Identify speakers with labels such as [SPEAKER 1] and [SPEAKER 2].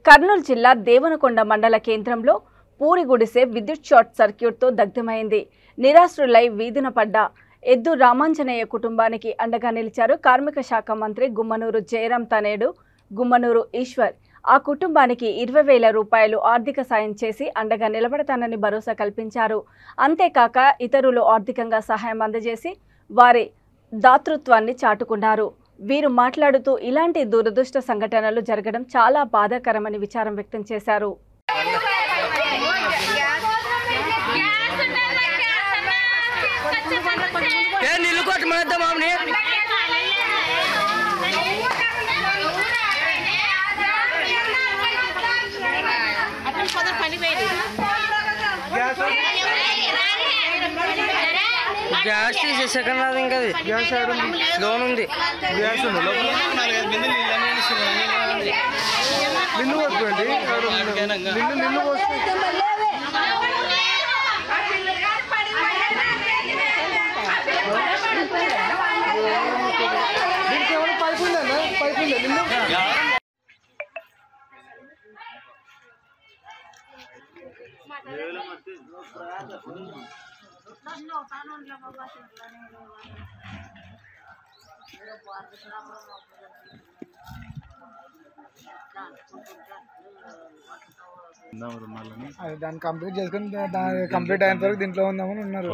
[SPEAKER 1] కర్నూలు జిల్లా దేవనకొండ మండల కేంద్రంలో పూరి గుడిసె విద్యుత్ షార్ట్ సర్క్యూట్తో దగ్ధమైంది. నిరాశ్రులై వీధిన పడ్డ ఎద్దు రామాంజనేయ కుటుంబానికి అండగా నిలిచారు కార్మిక శాఖ మంత్రి గుమ్మనూరు జయరాం తనేడు గుమ్మనూరు ఈశ్వర్. ఆ కుటుంబానికి 20,000 రూపాయలు ఆర్థిక సాయం చేసి అండగా నిలబడతానని భరోసా కల్పించారు. అంతేకాక ఇతరులు ఆర్థికంగా సహాయం అందజేసి వారి దాతృత్వాన్ని చాటుకున్నారు. వీరు మాట్లాడుతూ ఇలాంటి దురదృష్ట సంఘటనలు జరగడం చాలా బాధాకరమని విచారం వ్యక్తం చేశారు.
[SPEAKER 2] గ్యాస్ సెకండ్ రాదు, ఇంకా గ్యాస్ లోన్ ఉంది. గ్యాస్ ఉంది నిన్ను పోసుకోండి, నిన్ను పోసుకోండి. దీనికి ఏమైనా పైపు ఉందా? పైపు ఉందా నిన్ను? దాన్ని కంప్లీట్ చేసుకుని కంప్లీట్ అయినంత వరకు దీంట్లో ఉందామని ఉన్నారు.